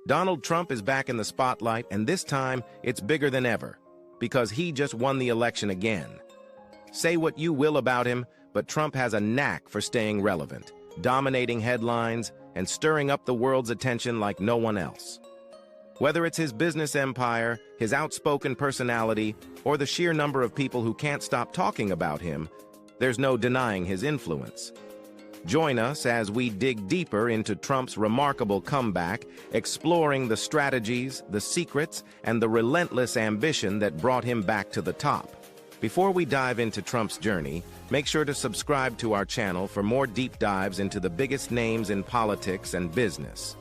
Donald Trump is back in the spotlight, and this time it's bigger than ever, because he just won the election again. Say what you will about him, but Trump has a knack for staying relevant, dominating headlines, and stirring up the world's attention like no one else. Whether it's his business empire, his outspoken personality, or the sheer number of people who can't stop talking about him, there's no denying his influence. Join us as we dig deeper into Trump's remarkable comeback, exploring the strategies, the secrets, and the relentless ambition that brought him back to the top. Before we dive into Trump's journey, make sure to subscribe to our channel for more deep dives into the biggest names in politics and business.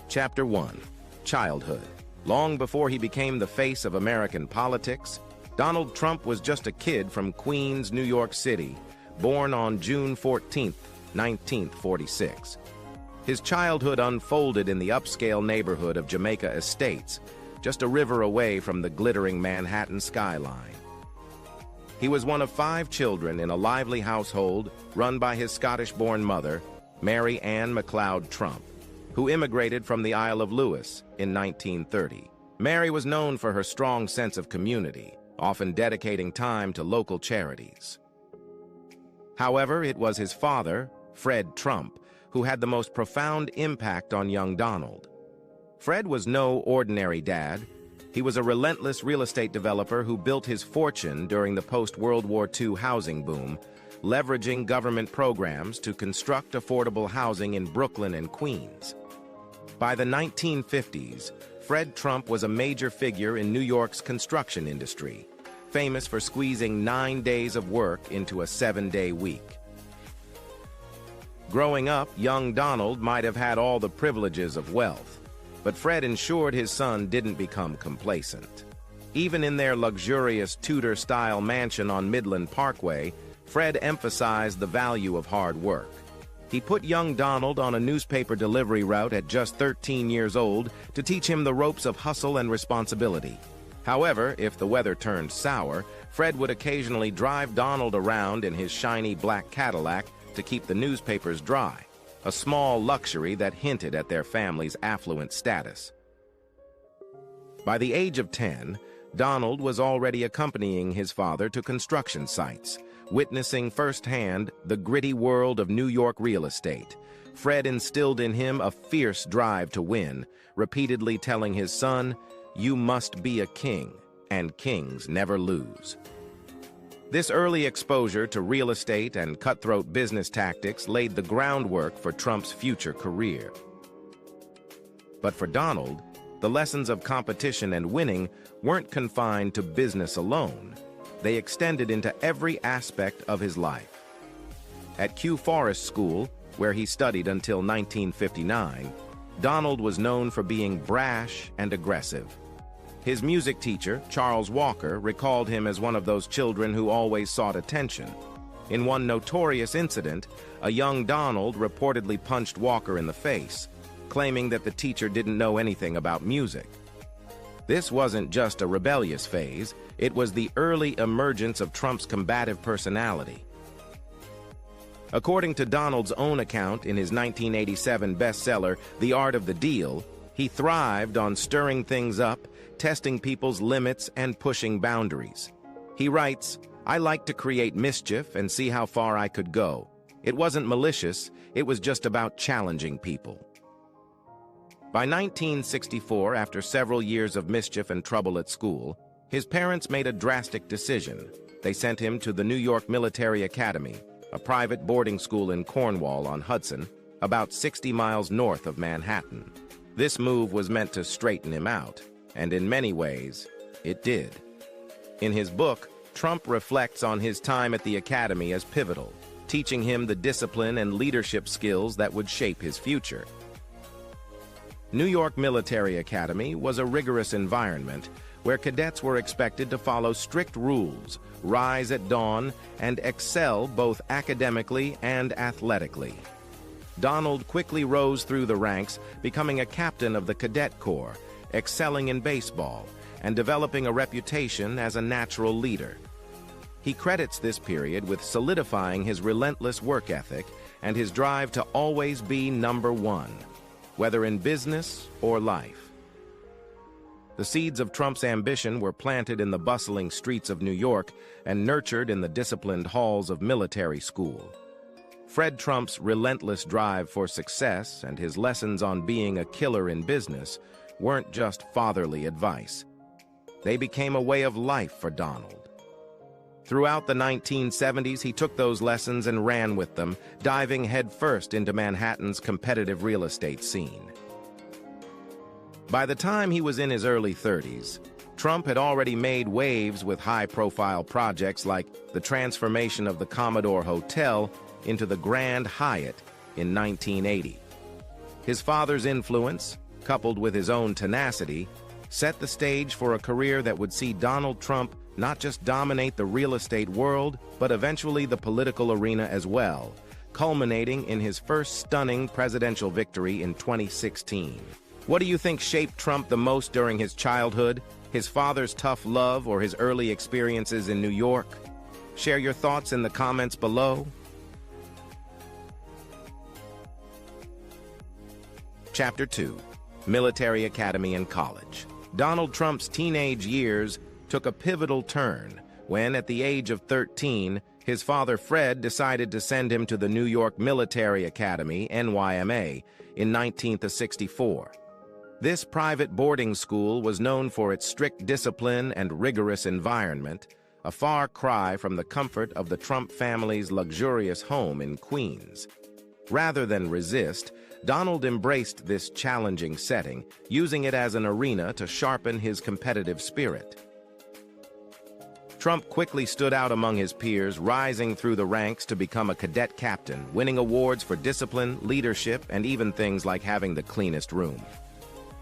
Chapter 1. Childhood. Long before he became the face of American politics, Donald Trump was just a kid from Queens, New York City, born on June 14, 1946. His childhood unfolded in the upscale neighborhood of Jamaica Estates, just a river away from the glittering Manhattan skyline. He was one of 5 children in a lively household run by his Scottish-born mother, Mary Ann MacLeod Trump, who immigrated from the Isle of Lewis in 1930. Mary was known for her strong sense of community, often dedicating time to local charities. However, it was his father, Fred Trump, who had the most profound impact on young Donald. Fred was no ordinary dad. He was a relentless real estate developer who built his fortune during the post-World War II housing boom, leveraging government programs to construct affordable housing in Brooklyn and Queens. By the 1950s, Fred Trump was a major figure in New York's construction industry, famous for squeezing 9 days of work into a 7-day week. Growing up, young Donald might have had all the privileges of wealth, but Fred ensured his son didn't become complacent. Even in their luxurious Tudor-style mansion on Midland Parkway, Fred emphasized the value of hard work. He put young Donald on a newspaper delivery route at just 13 years old to teach him the ropes of hustle and responsibility. However, if the weather turned sour, Fred would occasionally drive Donald around in his shiny black Cadillac to keep the newspapers dry, a small luxury that hinted at their family's affluent status. By the age of 10, Donald was already accompanying his father to construction sites, witnessing firsthand the gritty world of New York real estate. Fred instilled in him a fierce drive to win, repeatedly telling his son, "You must be a king, and kings never lose." This early exposure to real estate and cutthroat business tactics laid the groundwork for Trump's future career. But for Donald, the lessons of competition and winning weren't confined to business alone. They extended into every aspect of his life. At Kew Forest School, where he studied until 1959, Donald was known for being brash and aggressive. His music teacher, Charles Walker, recalled him as one of those children who always sought attention. In one notorious incident, a young Donald reportedly punched Walker in the face, claiming that the teacher didn't know anything about music. This wasn't just a rebellious phase, it was the early emergence of Trump's combative personality. According to Donald's own account in his 1987 bestseller, The Art of the Deal, he thrived on stirring things up, testing people's limits and pushing boundaries. He writes, "I liked to create mischief and see how far I could go. It wasn't malicious, it was just about challenging people." By 1964, after several years of mischief and trouble at school, his parents made a drastic decision. They sent him to the New York Military Academy, a private boarding school in Cornwall on Hudson, about 60 miles north of Manhattan. This move was meant to straighten him out, and in many ways, it did. In his book, Trump reflects on his time at the academy as pivotal, teaching him the discipline and leadership skills that would shape his future. New York Military Academy was a rigorous environment where cadets were expected to follow strict rules, rise at dawn, and excel both academically and athletically. Donald quickly rose through the ranks, becoming a captain of the Cadet Corps, excelling in baseball, and developing a reputation as a natural leader. He credits this period with solidifying his relentless work ethic and his drive to always be number one. whether in business or life. The seeds of Trump's ambition were planted in the bustling streets of New York and nurtured in the disciplined halls of military school. Fred Trump's relentless drive for success and his lessons on being a killer in business weren't just fatherly advice. They became a way of life for Donald. Throughout the 1970s, he took those lessons and ran with them, diving headfirst into Manhattan's competitive real estate scene. By the time he was in his early 30s, Trump had already made waves with high-profile projects like the transformation of the Commodore Hotel into the Grand Hyatt in 1980. His father's influence, coupled with his own tenacity, set the stage for a career that would see Donald Trump not just dominate the real estate world, but eventually the political arena as well, culminating in his first stunning presidential victory in 2016. What do you think shaped Trump the most during his childhood? His father's tough love or his early experiences in New York? Share your thoughts in the comments below. Chapter 2. Military Academy and College. Donald Trump's teenage years took a pivotal turn when, at the age of 13, his father Fred decided to send him to the New York Military Academy, NYMA, in 1964. This private boarding school was known for its strict discipline and rigorous environment, a far cry from the comfort of the Trump family's luxurious home in Queens. Rather than resist, Donald embraced this challenging setting, using it as an arena to sharpen his competitive spirit. Trump quickly stood out among his peers, rising through the ranks to become a cadet captain, winning awards for discipline, leadership, and even things like having the cleanest room.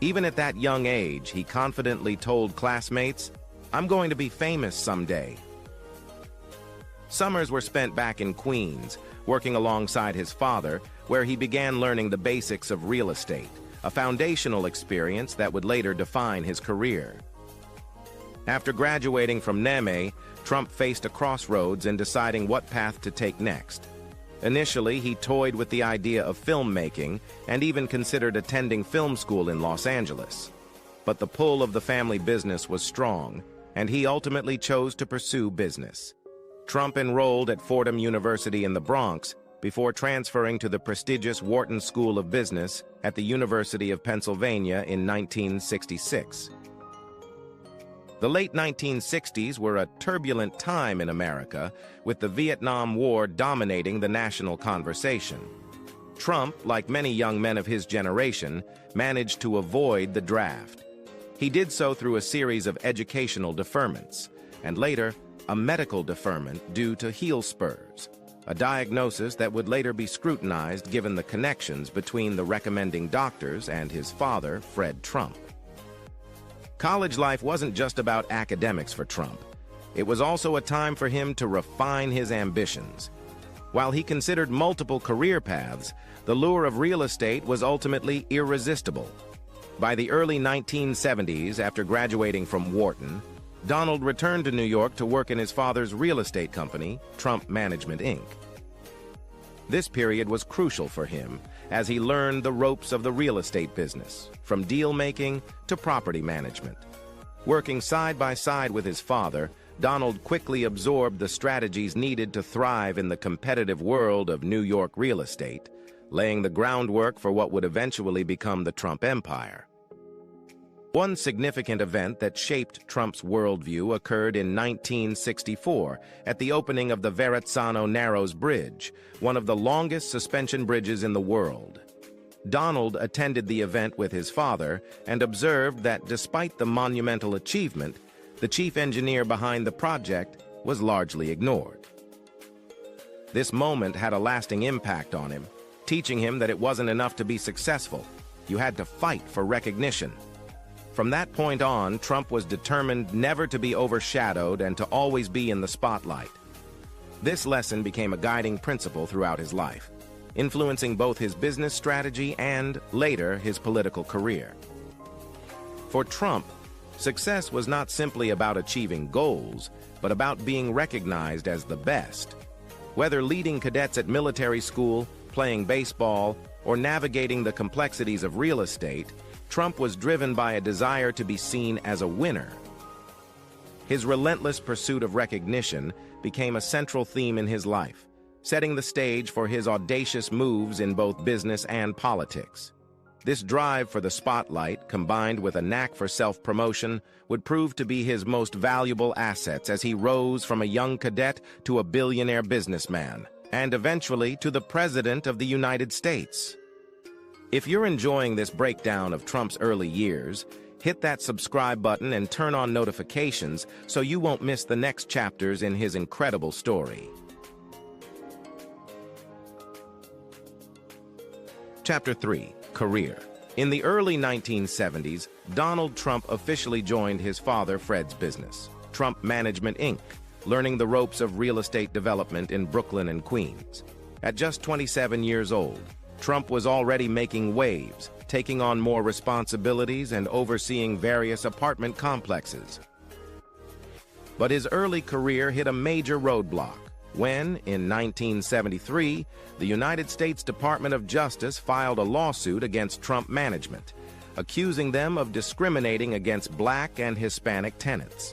Even at that young age, he confidently told classmates, "I'm going to be famous someday." Summers were spent back in Queens, working alongside his father, where he began learning the basics of real estate, a foundational experience that would later define his career. After graduating from NYMA, Trump faced a crossroads in deciding what path to take next. Initially, he toyed with the idea of filmmaking and even considered attending film school in Los Angeles. But the pull of the family business was strong, and he ultimately chose to pursue business. Trump enrolled at Fordham University in the Bronx before transferring to the prestigious Wharton School of Business at the University of Pennsylvania in 1966. The late 1960s were a turbulent time in America, with the Vietnam War dominating the national conversation. Trump, like many young men of his generation, managed to avoid the draft. He did so through a series of educational deferments, and later, a medical deferment due to heel spurs, a diagnosis that would later be scrutinized given the connections between the recommending doctors and his father, Fred Trump. College life wasn't just about academics for Trump. It was also a time for him to refine his ambitions. While he considered multiple career paths, the lure of real estate was ultimately irresistible. By the early 1970s, after graduating from Wharton, Donald returned to New York to work in his father's real estate company, Trump Management, Inc. This period was crucial for him, as he learned the ropes of the real estate business, from deal-making to property management. Working side by side with his father, Donald quickly absorbed the strategies needed to thrive in the competitive world of New York real estate, laying the groundwork for what would eventually become the Trump empire. One significant event that shaped Trump's worldview occurred in 1964 at the opening of the Verrazzano Narrows Bridge, one of the longest suspension bridges in the world. Donald attended the event with his father and observed that despite the monumental achievement, the chief engineer behind the project was largely ignored. This moment had a lasting impact on him, teaching him that it wasn't enough to be successful. You had to fight for recognition. From that point on, Trump was determined never to be overshadowed and to always be in the spotlight. This lesson became a guiding principle throughout his life, influencing both his business strategy and, later, his political career. For Trump, success was not simply about achieving goals, but about being recognized as the best. Whether leading cadets at military school, playing baseball, or navigating the complexities of real estate, Trump was driven by a desire to be seen as a winner. His relentless pursuit of recognition became a central theme in his life, setting the stage for his audacious moves in both business and politics. This drive for the spotlight, combined with a knack for self-promotion, would prove to be his most valuable assets as he rose from a young cadet to a billionaire businessman, and eventually to the President of the United States. If you're enjoying this breakdown of Trump's early years, hit that subscribe button and turn on notifications so you won't miss the next chapters in his incredible story. Chapter 3. Career. In the early 1970s, Donald Trump officially joined his father Fred's business, Trump Management, Inc., learning the ropes of real estate development in Brooklyn and Queens. At just 27 years old, Trump was already making waves, taking on more responsibilities and overseeing various apartment complexes. But his early career hit a major roadblock when, in 1973, the United States Department of Justice filed a lawsuit against Trump management, accusing them of discriminating against Black and Hispanic tenants.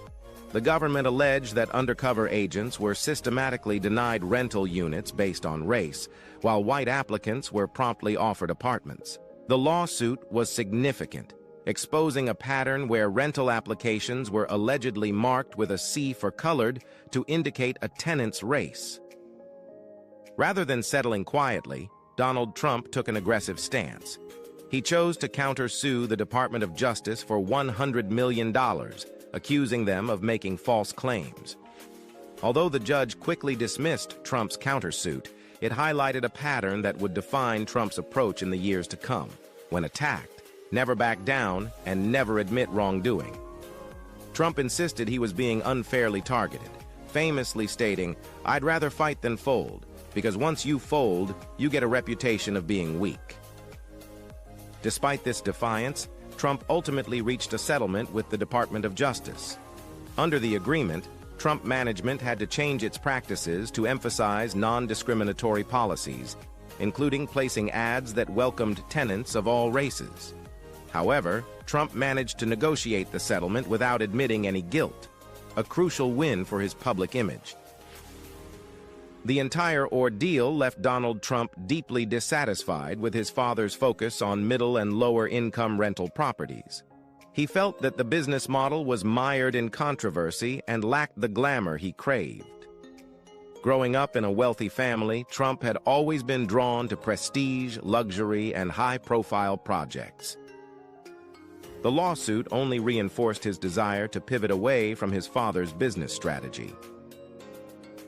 The government alleged that undercover agents were systematically denied rental units based on race, while white applicants were promptly offered apartments. The lawsuit was significant, exposing a pattern where rental applications were allegedly marked with a C for colored to indicate a tenant's race. Rather than settling quietly, Donald Trump took an aggressive stance. He chose to countersue the Department of Justice for $100 million, accusing them of making false claims. Although the judge quickly dismissed Trump's countersuit, it highlighted a pattern that would define Trump's approach in the years to come. When attacked, never back down, and never admit wrongdoing. Trump insisted he was being unfairly targeted, famously stating, "I'd rather fight than fold, because once you fold, you get a reputation of being weak." Despite this defiance, Trump ultimately reached a settlement with the Department of Justice. Under the agreement, Trump management had to change its practices to emphasize non-discriminatory policies, including placing ads that welcomed tenants of all races. However, Trump managed to negotiate the settlement without admitting any guilt, a crucial win for his public image. The entire ordeal left Donald Trump deeply dissatisfied with his father's focus on middle and lower-income rental properties. He felt that the business model was mired in controversy and lacked the glamour he craved. Growing up in a wealthy family, Trump had always been drawn to prestige, luxury, and high-profile projects. The lawsuit only reinforced his desire to pivot away from his father's business strategy.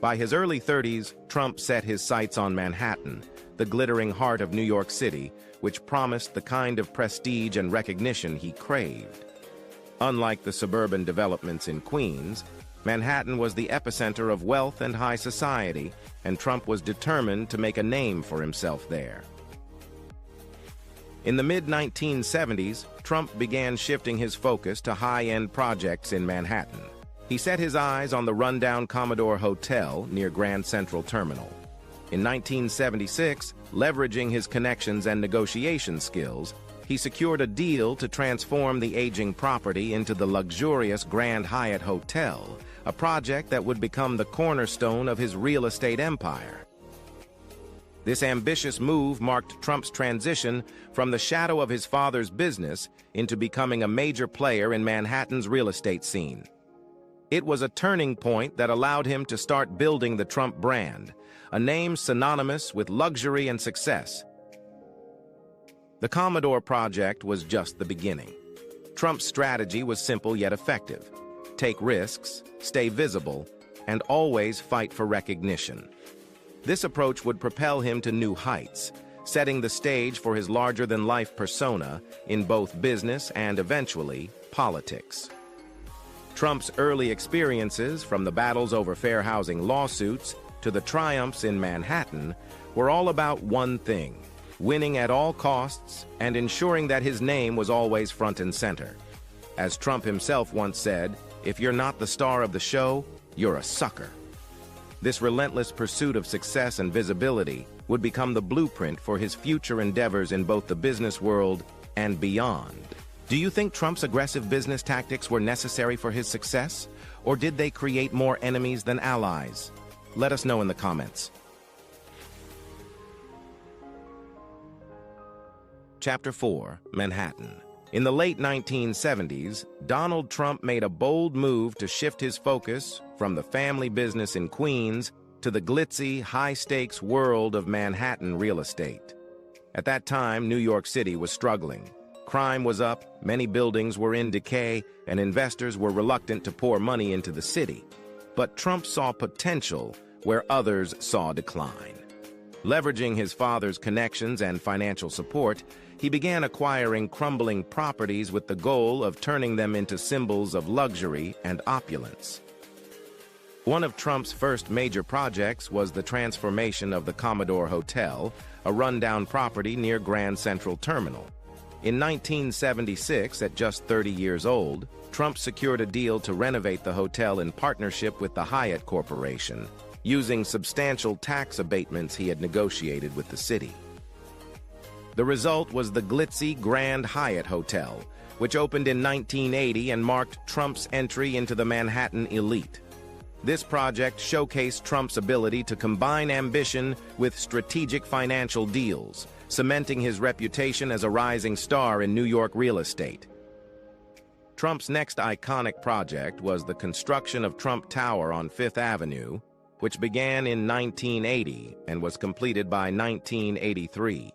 By his early 30s, Trump set his sights on Manhattan, the glittering heart of New York City, which promised the kind of prestige and recognition he craved. Unlike the suburban developments in Queens, Manhattan was the epicenter of wealth and high society, and Trump was determined to make a name for himself there. In the mid-1970s, Trump began shifting his focus to high-end projects in Manhattan. He set his eyes on the rundown Commodore Hotel near Grand Central Terminal. In 1976, leveraging his connections and negotiation skills, he secured a deal to transform the aging property into the luxurious Grand Hyatt Hotel, a project that would become the cornerstone of his real estate empire. This ambitious move marked Trump's transition from the shadow of his father's business into becoming a major player in Manhattan's real estate scene. It was a turning point that allowed him to start building the Trump brand, a name synonymous with luxury and success. The Commodore project was just the beginning. Trump's strategy was simple yet effective: take risks, stay visible, and always fight for recognition. This approach would propel him to new heights, setting the stage for his larger-than-life persona in both business and, eventually, politics. Trump's early experiences, from the battles over fair housing lawsuits to the triumphs in Manhattan, were all about one thing: winning at all costs and ensuring that his name was always front and center. As Trump himself once said, "If you're not the star of the show, you're a sucker." This relentless pursuit of success and visibility would become the blueprint for his future endeavors in both the business world and beyond. Do you think Trump's aggressive business tactics were necessary for his success, or did they create more enemies than allies? Let us know in the comments. Chapter 4, Manhattan. In the late 1970s, Donald Trump made a bold move to shift his focus from the family business in Queens to the glitzy, high-stakes world of Manhattan real estate. At that time, New York City was struggling. Crime was up, many buildings were in decay, and investors were reluctant to pour money into the city. But Trump saw potential where others saw decline. Leveraging his father's connections and financial support, he began acquiring crumbling properties with the goal of turning them into symbols of luxury and opulence. One of Trump's first major projects was the transformation of the Commodore Hotel, a rundown property near Grand Central Terminal. In 1976, at just 30 years old, Trump secured a deal to renovate the hotel in partnership with the Hyatt Corporation, using substantial tax abatements he had negotiated with the city. The result was the glitzy Grand Hyatt Hotel, which opened in 1980 and marked Trump's entry into the Manhattan elite. This project showcased Trump's ability to combine ambition with strategic financial deals, cementing his reputation as a rising star in New York real estate. Trump's next iconic project was the construction of Trump Tower on Fifth Avenue, which began in 1980 and was completed by 1983.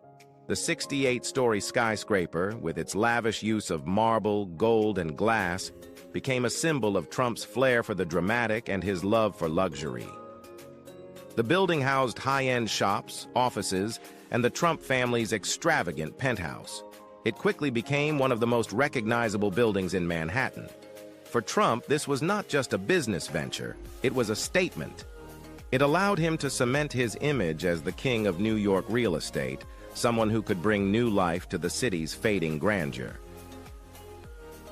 The 68-story skyscraper, with its lavish use of marble, gold, and glass, became a symbol of Trump's flair for the dramatic and his love for luxury. The building housed high-end shops, offices, and the Trump family's extravagant penthouse. It quickly became one of the most recognizable buildings in Manhattan. For Trump, this was not just a business venture, it was a statement. It allowed him to cement his image as the king of New York real estate, someone who could bring new life to the city's fading grandeur.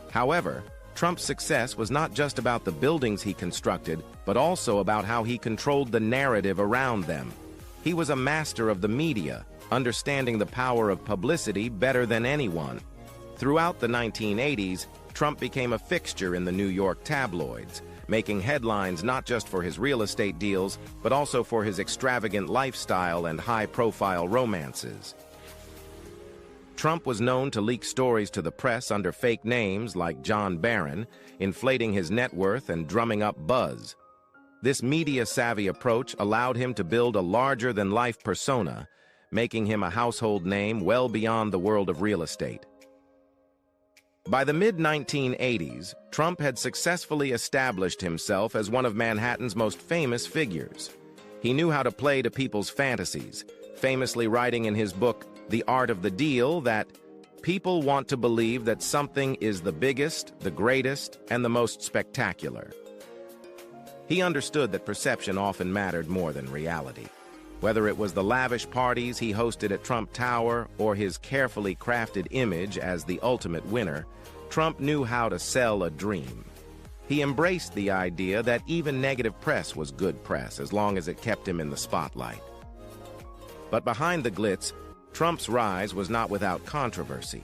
However, Trump's success was not just about the buildings he constructed, but also about how he controlled the narrative around them. He was a master of the media, understanding the power of publicity better than anyone. Throughout the 1980s, Trump became a fixture in the New York tabloids, making headlines not just for his real estate deals, but also for his extravagant lifestyle and high-profile romances. Trump was known to leak stories to the press under fake names like John Barron, inflating his net worth and drumming up buzz. This media-savvy approach allowed him to build a larger-than-life persona, making him a household name well beyond the world of real estate. By the mid-1980s, Trump had successfully established himself as one of Manhattan's most famous figures. He knew how to play to people's fantasies, famously writing in his book, The Art of the Deal, that people want to believe that something is the biggest, the greatest, and the most spectacular. He understood that perception often mattered more than reality. Whether it was the lavish parties he hosted at Trump Tower or his carefully crafted image as the ultimate winner, Trump knew how to sell a dream. He embraced the idea that even negative press was good press as long as it kept him in the spotlight. But behind the glitz, Trump's rise was not without controversy.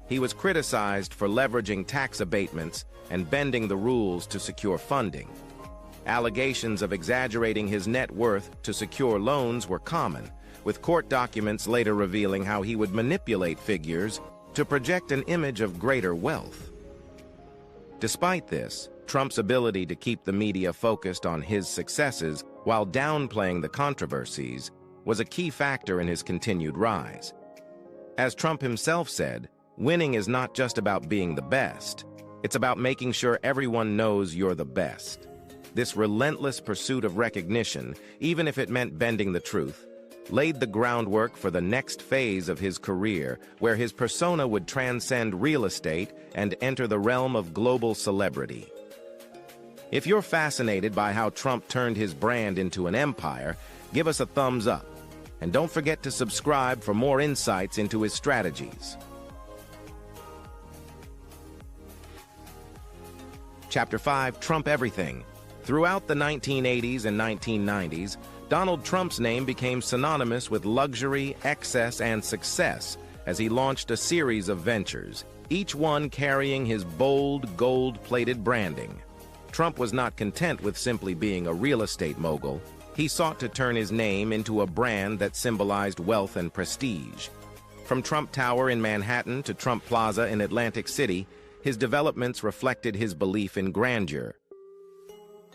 He was criticized for leveraging tax abatements and bending the rules to secure funding. Allegations of exaggerating his net worth to secure loans were common, with court documents later revealing how he would manipulate figures to project an image of greater wealth. Despite this, Trump's ability to keep the media focused on his successes while downplaying the controversies was a key factor in his continued rise. As Trump himself said, winning is not just about being the best, it's about making sure everyone knows you're the best. This relentless pursuit of recognition, even if it meant bending the truth, laid the groundwork for the next phase of his career, where his persona would transcend real estate and enter the realm of global celebrity. If you're fascinated by how Trump turned his brand into an empire, give us a thumbs up. And don't forget to subscribe for more insights into his strategies. Chapter 5, Trump Everything. Throughout the 1980s and 1990s, Donald Trump's name became synonymous with luxury, excess, and success as he launched a series of ventures, each one carrying his bold, gold-plated branding. Trump was not content with simply being a real estate mogul. He sought to turn his name into a brand that symbolized wealth and prestige. From Trump Tower in Manhattan to Trump Plaza in Atlantic City, his developments reflected his belief in grandeur.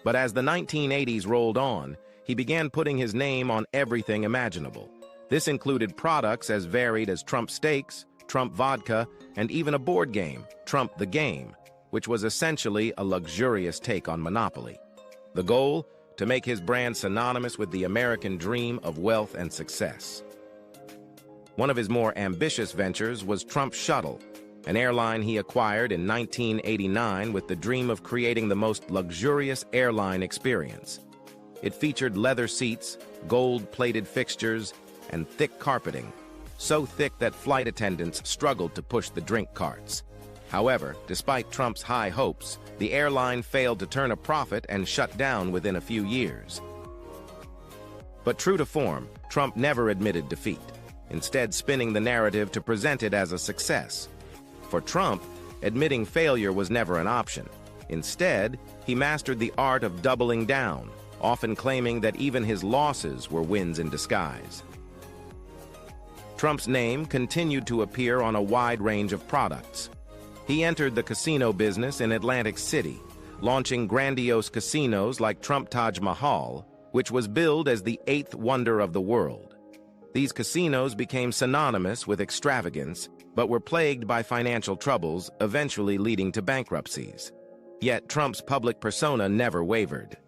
But as the 1980s rolled on, he began putting his name on everything imaginable. This included products as varied as Trump Steaks, Trump Vodka, and even a board game, Trump the Game, which was essentially a luxurious take on Monopoly. The goal? To make his brand synonymous with the American dream of wealth and success. One of his more ambitious ventures was Trump Shuttle, an airline he acquired in 1989 with the dream of creating the most luxurious airline experience. It featured leather seats, gold-plated fixtures, and thick carpeting, so thick that flight attendants struggled to push the drink carts. However, despite Trump's high hopes, the airline failed to turn a profit and shut down within a few years. But true to form, Trump never admitted defeat, instead spinning the narrative to present it as a success. For Trump, admitting failure was never an option. Instead, he mastered the art of doubling down, often claiming that even his losses were wins in disguise. Trump's name continued to appear on a wide range of products. He entered the casino business in Atlantic City, launching grandiose casinos like Trump Taj Mahal, which was billed as the eighth wonder of the world. These casinos became synonymous with extravagance, but were plagued by financial troubles, eventually leading to bankruptcies. Yet Trump's public persona never wavered.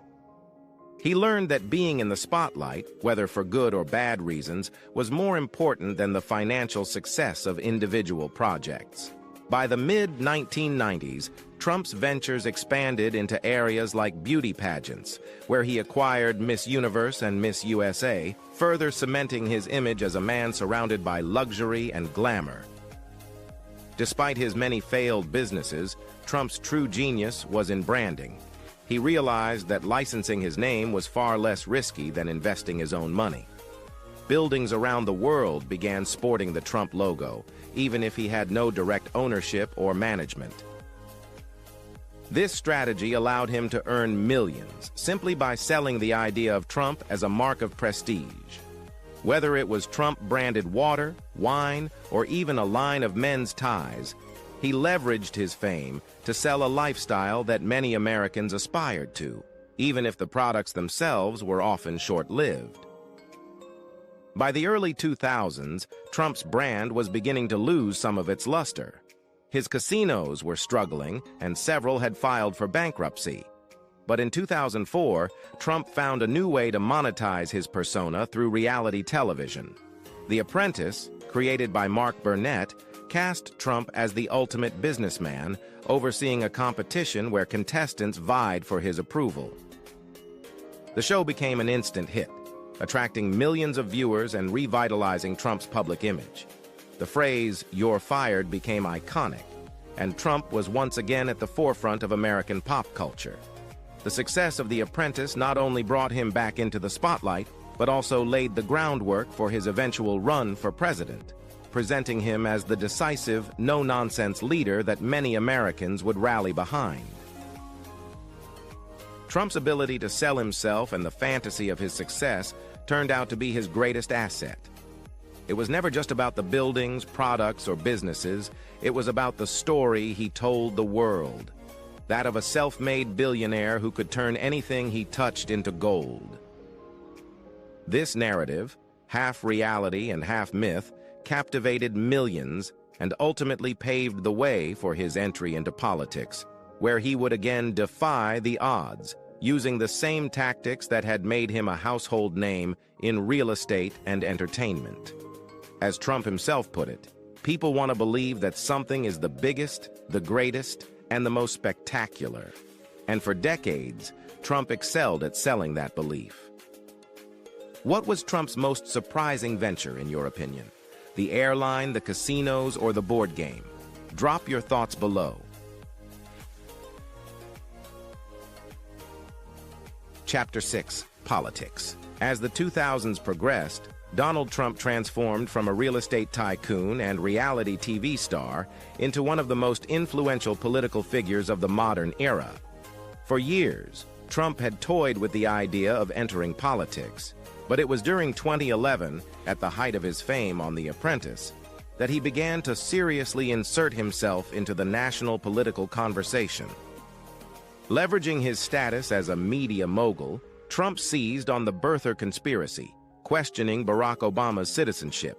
He learned that being in the spotlight, whether for good or bad reasons, was more important than the financial success of individual projects. By the mid-1990s, Trump's ventures expanded into areas like beauty pageants, where he acquired Miss Universe and Miss USA, further cementing his image as a man surrounded by luxury and glamour. Despite his many failed businesses, Trump's true genius was in branding. He realized that licensing his name was far less risky than investing his own money. Buildings around the world began sporting the Trump logo, even if he had no direct ownership or management. This strategy allowed him to earn millions simply by selling the idea of Trump as a mark of prestige. Whether it was Trump-branded water, wine, or even a line of men's ties, he leveraged his fame to sell a lifestyle that many Americans aspired to, even if the products themselves were often short-lived. By the early 2000s, Trump's brand was beginning to lose some of its luster. His casinos were struggling, and several had filed for bankruptcy. But in 2004, Trump found a new way to monetize his persona through reality television. The Apprentice, created by Mark Burnett, cast Trump as the ultimate businessman, overseeing a competition where contestants vied for his approval. The show became an instant hit, attracting millions of viewers and revitalizing Trump's public image. The phrase, "You're fired," became iconic, and Trump was once again at the forefront of American pop culture. The success of The Apprentice not only brought him back into the spotlight, but also laid the groundwork for his eventual run for president, presenting him as the decisive, no-nonsense leader that many Americans would rally behind. Trump's ability to sell himself and the fantasy of his success turned out to be his greatest asset. It was never just about the buildings, products, or businesses. It was about the story he told the world, that of a self-made billionaire who could turn anything he touched into gold. This narrative, half reality and half myth, captivated millions and ultimately paved the way for his entry into politics, where he would again defy the odds, using the same tactics that had made him a household name in real estate and entertainment. As Trump himself put it, people want to believe that something is the biggest, the greatest, and the most spectacular. And for decades, Trump excelled at selling that belief. What was Trump's most surprising venture, in your opinion? The airline, the casinos, or the board game? Drop your thoughts below. Chapter 6, Politics. As the 2000s progressed, Donald Trump transformed from a real estate tycoon and reality TV star into one of the most influential political figures of the modern era. For years, Trump had toyed with the idea of entering politics, but it was during 2011, at the height of his fame on The Apprentice, that he began to seriously insert himself into the national political conversation. Leveraging his status as a media mogul, Trump seized on the birther conspiracy, questioning Barack Obama's citizenship.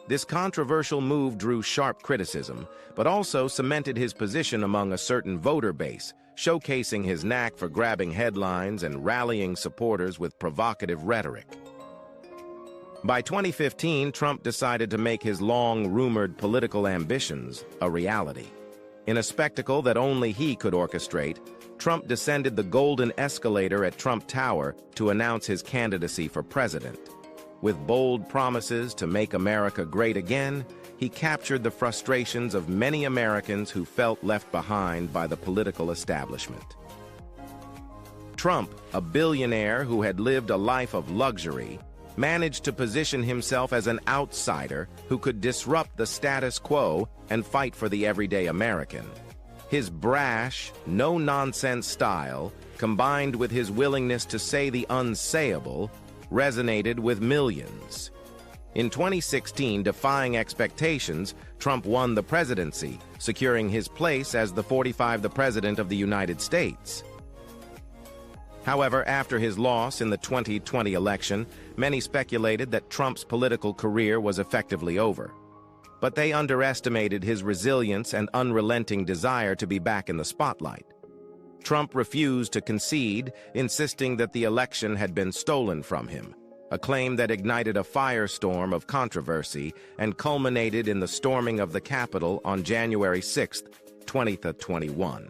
This controversial move drew sharp criticism, but also cemented his position among a certain voter base, showcasing his knack for grabbing headlines and rallying supporters with provocative rhetoric. By 2015, Trump decided to make his long-rumored political ambitions a reality. In a spectacle that only he could orchestrate, Trump descended the golden escalator at Trump Tower to announce his candidacy for president. With bold promises to make America great again, he captured the frustrations of many Americans who felt left behind by the political establishment. Trump, a billionaire who had lived a life of luxury, managed to position himself as an outsider who could disrupt the status quo and fight for the everyday American. His brash, no-nonsense style, combined with his willingness to say the unsayable, resonated with millions. In 2016, defying expectations, Trump won the presidency, securing his place as the 45th President of the United States. However, after his loss in the 2020 election, many speculated that Trump's political career was effectively over. But they underestimated his resilience and unrelenting desire to be back in the spotlight. Trump refused to concede, insisting that the election had been stolen from him, a claim that ignited a firestorm of controversy and culminated in the storming of the Capitol on January 6, 2021.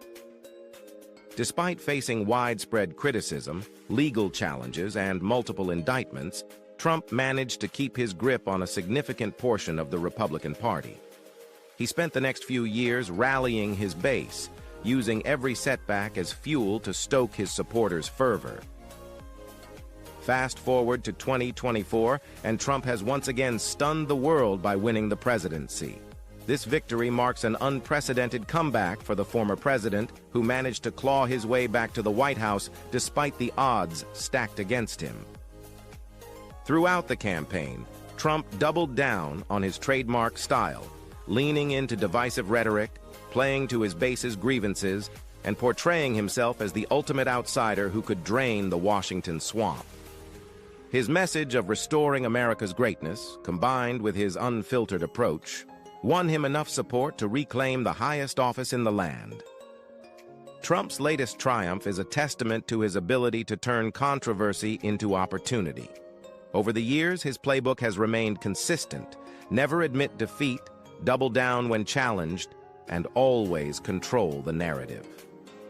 Despite facing widespread criticism, legal challenges, and multiple indictments, Trump managed to keep his grip on a significant portion of the Republican Party. He spent the next few years rallying his base, using every setback as fuel to stoke his supporters' fervor. Fast forward to 2024, and Trump has once again stunned the world by winning the presidency. This victory marks an unprecedented comeback for the former president, who managed to claw his way back to the White House despite the odds stacked against him. Throughout the campaign, Trump doubled down on his trademark style, leaning into divisive rhetoric, playing to his base's grievances, and portraying himself as the ultimate outsider who could drain the Washington swamp. His message of restoring America's greatness, combined with his unfiltered approach, won him enough support to reclaim the highest office in the land. Trump's latest triumph is a testament to his ability to turn controversy into opportunity. Over the years, his playbook has remained consistent: never admit defeat, double down when challenged, and always control the narrative.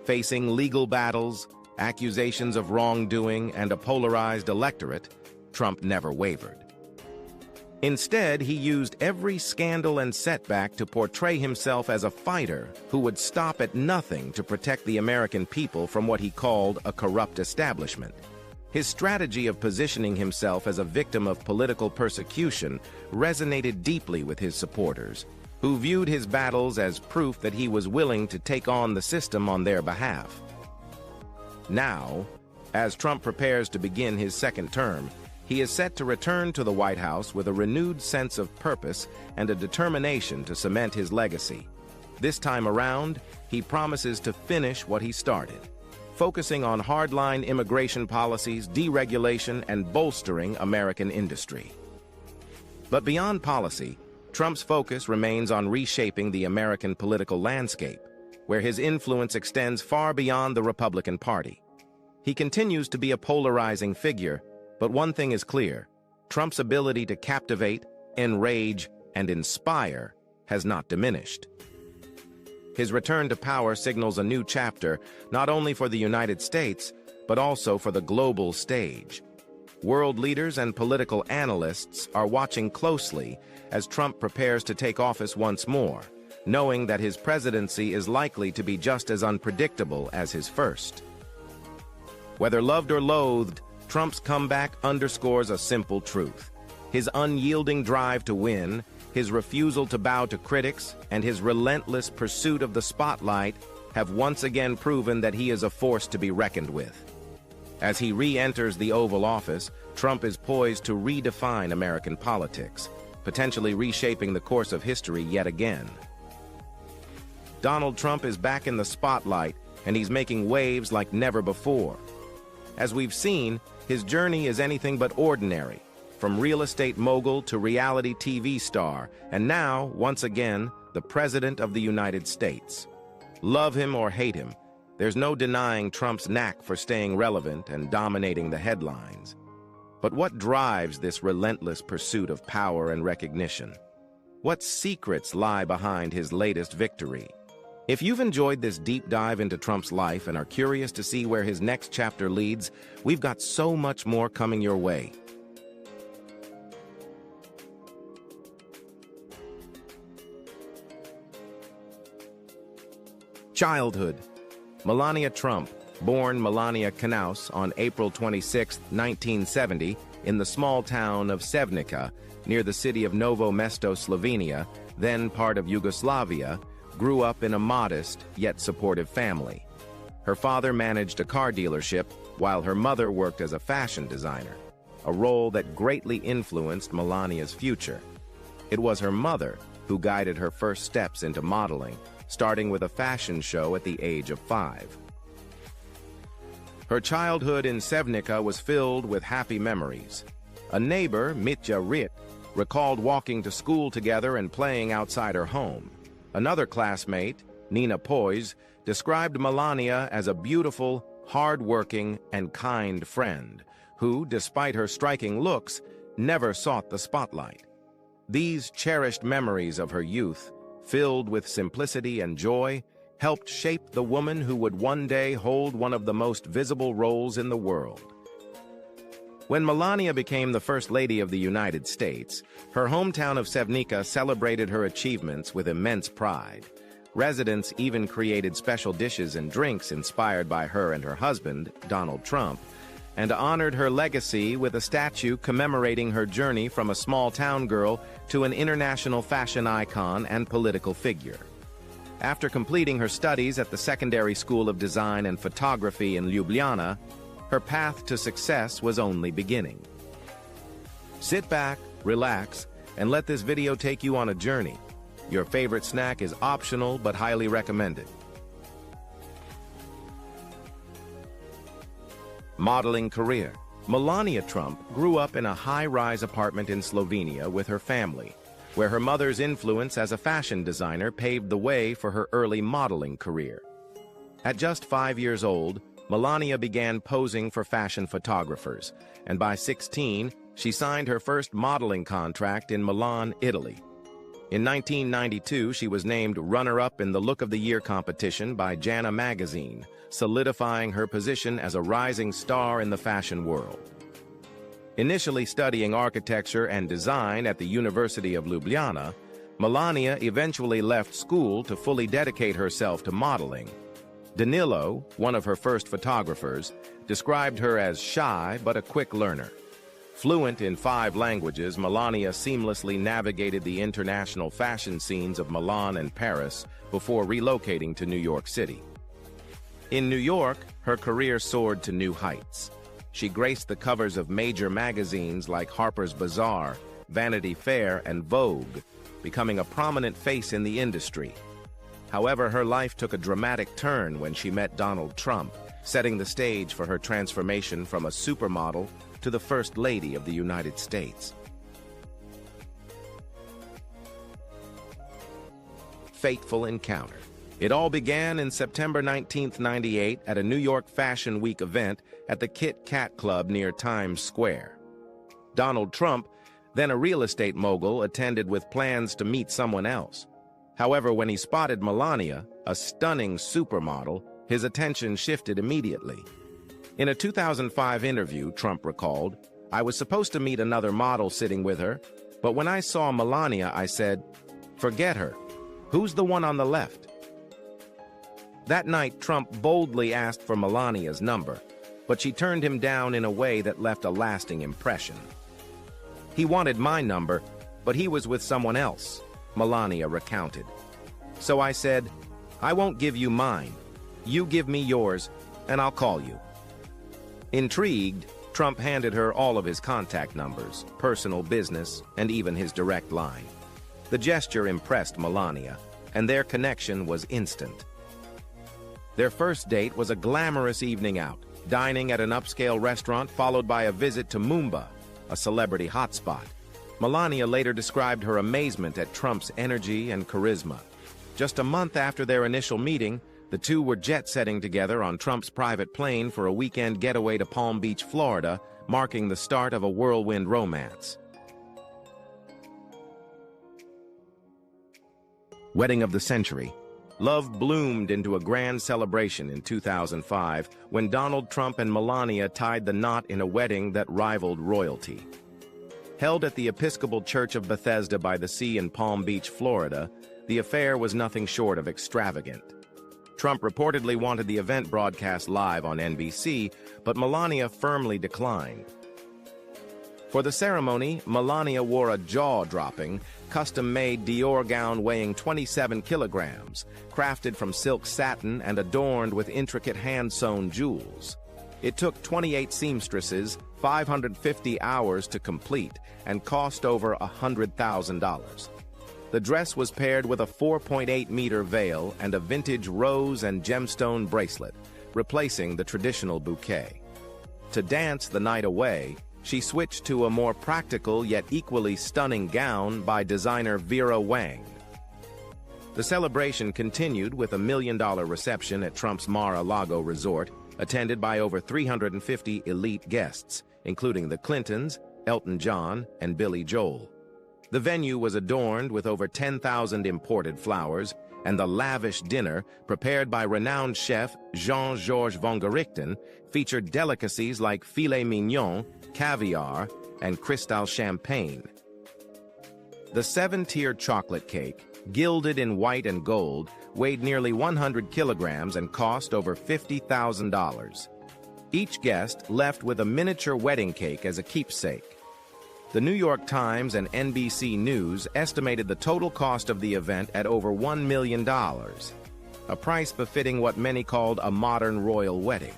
Facing legal battles, accusations of wrongdoing, and a polarized electorate, Trump never wavered. Instead, he used every scandal and setback to portray himself as a fighter who would stop at nothing to protect the American people from what he called a corrupt establishment. His strategy of positioning himself as a victim of political persecution resonated deeply with his supporters, who viewed his battles as proof that he was willing to take on the system on their behalf. Now, as Trump prepares to begin his second term, he is set to return to the White House with a renewed sense of purpose and a determination to cement his legacy. This time around, he promises to finish what he started, focusing on hardline immigration policies, deregulation, and bolstering American industry. But beyond policy, Trump's focus remains on reshaping the American political landscape, where his influence extends far beyond the Republican Party. He continues to be a polarizing figure, but one thing is clear: Trump's ability to captivate, enrage, and inspire has not diminished. His return to power signals a new chapter, not only for the United States, but also for the global stage. World leaders and political analysts are watching closely as Trump prepares to take office once more, knowing that his presidency is likely to be just as unpredictable as his first. Whether loved or loathed, Trump's comeback underscores a simple truth. His unyielding drive to win, his refusal to bow to critics, and his relentless pursuit of the spotlight have once again proven that he is a force to be reckoned with. As he re-enters the Oval Office, Trump is poised to redefine American politics, potentially reshaping the course of history yet again. Donald Trump is back in the spotlight, and he's making waves like never before. As we've seen, his journey is anything but ordinary, from real estate mogul to reality TV star, and now, once again, the President of the United States. Love him or hate him, there's no denying Trump's knack for staying relevant and dominating the headlines. But what drives this relentless pursuit of power and recognition? What secrets lie behind his latest victory? If you've enjoyed this deep dive into Trump's life and are curious to see where his next chapter leads, we've got so much more coming your way. Childhood. Melania Trump, born Melania Knaus on April 26, 1970, in the small town of Sevnica, near the city of Novo Mesto, Slovenia, then part of Yugoslavia, grew up in a modest yet supportive family. Her father managed a car dealership, while her mother worked as a fashion designer, a role that greatly influenced Melania's future. It was her mother who guided her first steps into modeling, starting with a fashion show at the age of 5. Her childhood in Sevnica was filled with happy memories. A neighbor, Mitja Rit, recalled walking to school together and playing outside her home. Another classmate, Nina Poise, described Melania as a beautiful, hard-working, and kind friend who, despite her striking looks, never sought the spotlight. These cherished memories of her youth, filled with simplicity and joy, helped shape the woman who would one day hold one of the most visible roles in the world. When Melania became the First Lady of the United States, her hometown of Sevnica celebrated her achievements with immense pride. Residents even created special dishes and drinks inspired by her and her husband, Donald Trump, and honored her legacy with a statue commemorating her journey from a small-town girl to an international fashion icon and political figure. After completing her studies at the Secondary School of Design and Photography in Ljubljana, her path to success was only beginning. Sit back, relax, and let this video take you on a journey. Your favorite snack is optional but highly recommended. Modeling career. Melania Trump grew up in a high-rise apartment in Slovenia with her family, where her mother's influence as a fashion designer paved the way for her early modeling career. At just 5 years old, Melania began posing for fashion photographers, and by 16, she signed her first modeling contract in Milan, Italy. In 1992, she was named runner-up in the Look of the Year competition by Jana magazine, solidifying her position as a rising star in the fashion world. Initially studying architecture and design at the University of Ljubljana, Melania eventually left school to fully dedicate herself to modeling. Danilo, one of her first photographers, described her as shy but a quick learner. Fluent in 5 languages, Melania seamlessly navigated the international fashion scenes of Milan and Paris before relocating to New York City. In New York, her career soared to new heights. She graced the covers of major magazines like Harper's Bazaar, Vanity Fair, and Vogue, becoming a prominent face in the industry. However, her life took a dramatic turn when she met Donald Trump, setting the stage for her transformation from a supermodel to the First Lady of the United States. Fateful encounter. It all began in September 1998 at a New York Fashion Week event at the Kit Kat Club near Times Square. Donald Trump, then a real estate mogul, attended with plans to meet someone else. However, when he spotted Melania, a stunning supermodel, his attention shifted immediately. In a 2005 interview, Trump recalled, "I was supposed to meet another model sitting with her, but when I saw Melania, I said, forget her. Who's the one on the left?" That night, Trump boldly asked for Melania's number, but she turned him down in a way that left a lasting impression. "He wanted my number, but he was with someone else," Melania recounted. "So I said, I won't give you mine. You give me yours, and I'll call you." Intrigued, Trump handed her all of his contact numbers, personal business, and even his direct line. The gesture impressed Melania, and their connection was instant. Their first date was a glamorous evening out, dining at an upscale restaurant followed by a visit to Mumbai, a celebrity hotspot. Melania later described her amazement at Trump's energy and charisma. Just a month after their initial meeting, the two were jet-setting together on Trump's private plane for a weekend getaway to Palm Beach, Florida, marking the start of a whirlwind romance. Wedding of the century. Love bloomed into a grand celebration in 2005 when Donald Trump and Melania tied the knot in a wedding that rivaled royalty. Held at the Episcopal Church of Bethesda by the Sea in Palm Beach, Florida, the affair was nothing short of extravagant. Trump reportedly wanted the event broadcast live on NBC, but Melania firmly declined. For the ceremony, Melania wore a jaw-dropping, custom-made Dior gown weighing 27 kilograms, crafted from silk satin and adorned with intricate hand-sewn jewels. It took 28 seamstresses 550 hours to complete and cost over $100,000. The dress was paired with a 4.8-meter veil and a vintage rose and gemstone bracelet, replacing the traditional bouquet. To dance the night away, she switched to a more practical yet equally stunning gown by designer Vera Wang. The celebration continued with a $1 million reception at Trump's Mar-a-Lago resort, attended by over 350 elite guests, including the Clintons, Elton John, and Billy Joel. The venue was adorned with over 10,000 imported flowers, and the lavish dinner, prepared by renowned chef Jean-Georges Vongerichten, featured delicacies like filet mignon, caviar, and Cristal champagne. The 7-tier chocolate cake, gilded in white and gold, weighed nearly 100 kilograms and cost over $50,000. Each guest left with a miniature wedding cake as a keepsake. The New York Times and NBC News estimated the total cost of the event at over $1 million, a price befitting what many called a modern royal wedding.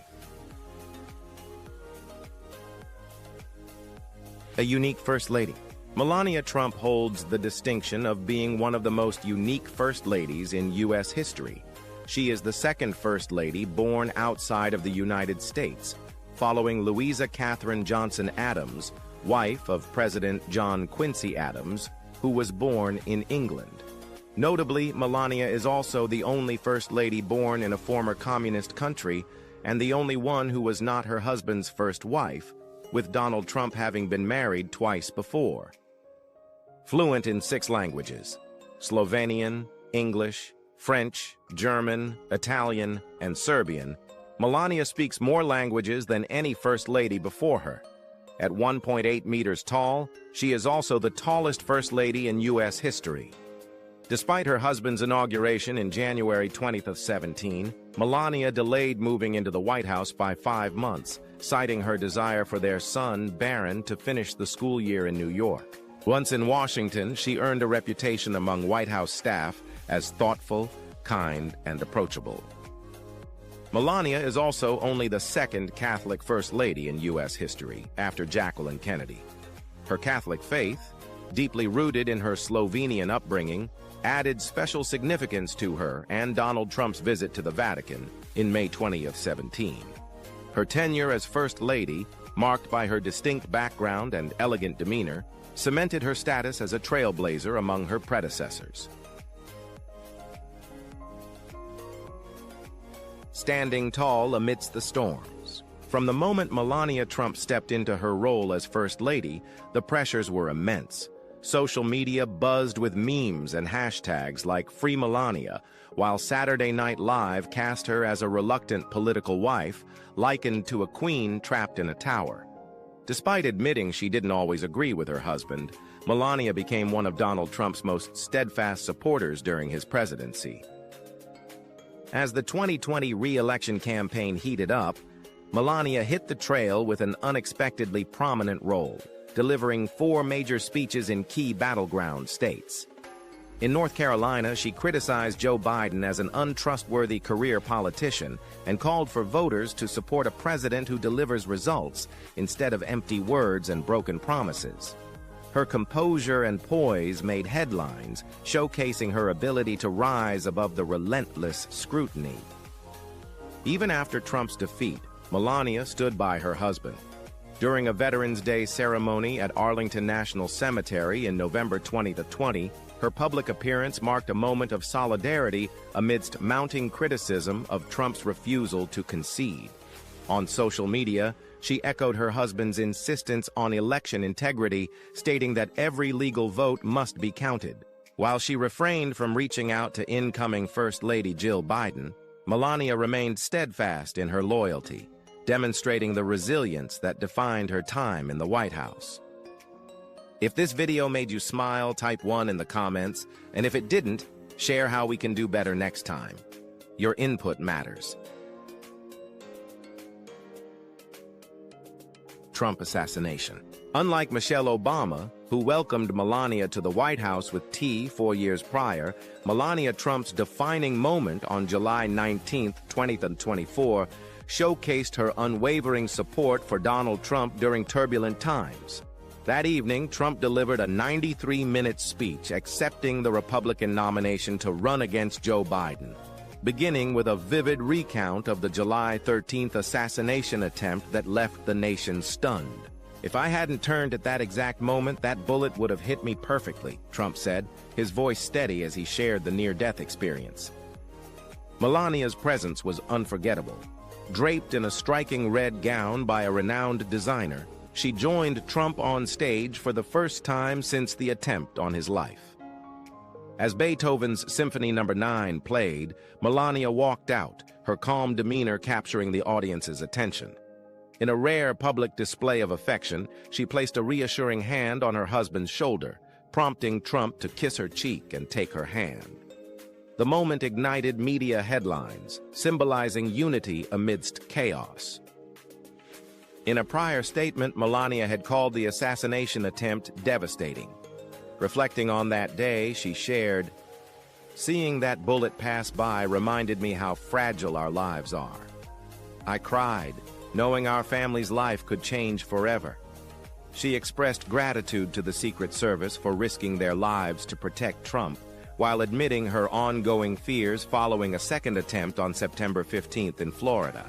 A unique First Lady. Melania Trump holds the distinction of being one of the most unique First Ladies in U.S. history. She is the second First Lady born outside of the United States, following Louisa Catherine Johnson Adams, wife of President John Quincy Adams, who was born in England. Notably, Melania is also the only First Lady born in a former communist country and the only one who was not her husband's first wife, with Donald Trump having been married twice before. Fluent in 6 languages: Slovenian, English, French, German, Italian, and Serbian, Melania speaks more languages than any First Lady before her. At 1.8 meters tall, she is also the tallest First Lady in U.S. history. Despite her husband's inauguration in January 2017, Melania delayed moving into the White House by 5 months, citing her desire for their son, Barron, to finish the school year in New York. Once in Washington, she earned a reputation among White House staff as thoughtful, kind, and approachable. Melania is also only the second Catholic First Lady in U.S. history, after Jacqueline Kennedy. Her Catholic faith, deeply rooted in her Slovenian upbringing, added special significance to her and Donald Trump's visit to the Vatican in May 2017. Her tenure as First Lady, marked by her distinct background and elegant demeanor, cemented her status as a trailblazer among her predecessors. Standing tall amidst the storms. From the moment Melania Trump stepped into her role as First Lady, the pressures were immense. Social media buzzed with memes and hashtags like Free Melania, while Saturday Night Live cast her as a reluctant political wife, likened to a queen trapped in a tower. Despite admitting she didn't always agree with her husband, Melania became one of Donald Trump's most steadfast supporters during his presidency. As the 2020 re-election campaign heated up, Melania hit the trail with an unexpectedly prominent role, delivering 4 major speeches in key battleground states. In North Carolina, she criticized Joe Biden as an untrustworthy career politician and called for voters to support a president who delivers results instead of empty words and broken promises. Her composure and poise made headlines, showcasing her ability to rise above the relentless scrutiny. Even after Trump's defeat, Melania stood by her husband. During a Veterans Day ceremony at Arlington National Cemetery in November 2020, her public appearance marked a moment of solidarity amidst mounting criticism of Trump's refusal to concede. On social media, she echoed her husband's insistence on election integrity, stating that every legal vote must be counted. While she refrained from reaching out to incoming First Lady Jill Biden, Melania remained steadfast in her loyalty, demonstrating the resilience that defined her time in the White House. If this video made you smile, type 1 in the comments, and if it didn't, share how we can do better next time. Your input matters. Trump assassination. Unlike Michelle Obama, who welcomed Melania to the White House with tea 4 years prior, Melania Trump's defining moment on July 19, 2024, showcased her unwavering support for Donald Trump during turbulent times. That evening, Trump delivered a 93-minute speech accepting the Republican nomination to run against Joe Biden, beginning with a vivid recount of the July 13th assassination attempt that left the nation stunned. "If I hadn't turned at that exact moment, that bullet would have hit me perfectly," Trump said, his voice steady as he shared the near-death experience. Melania's presence was unforgettable. Draped in a striking red gown by a renowned designer, she joined Trump on stage for the first time since the attempt on his life. As Beethoven's Symphony No. 9 played, Melania walked out, her calm demeanor capturing the audience's attention. In a rare public display of affection, she placed a reassuring hand on her husband's shoulder, prompting Trump to kiss her cheek and take her hand. The moment ignited media headlines, symbolizing unity amidst chaos. In a prior statement, Melania had called the assassination attempt devastating. Reflecting on that day, she shared, "Seeing that bullet pass by reminded me how fragile our lives are. I cried, knowing our family's life could change forever." She expressed gratitude to the Secret Service for risking their lives to protect Trump, while admitting her ongoing fears following a second attempt on September 15th in Florida.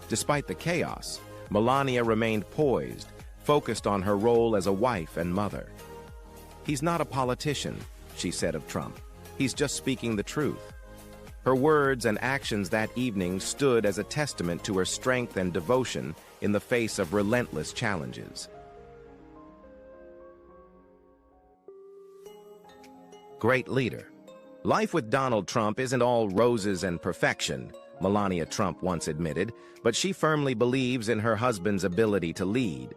Despite the chaos, Melania remained poised, focused on her role as a wife and mother. "He's not a politician," she said of Trump. "He's just speaking the truth." Her words and actions that evening stood as a testament to her strength and devotion in the face of relentless challenges. Great leader. Life with Donald Trump isn't all roses and perfection, Melania Trump once admitted, but she firmly believes in her husband's ability to lead.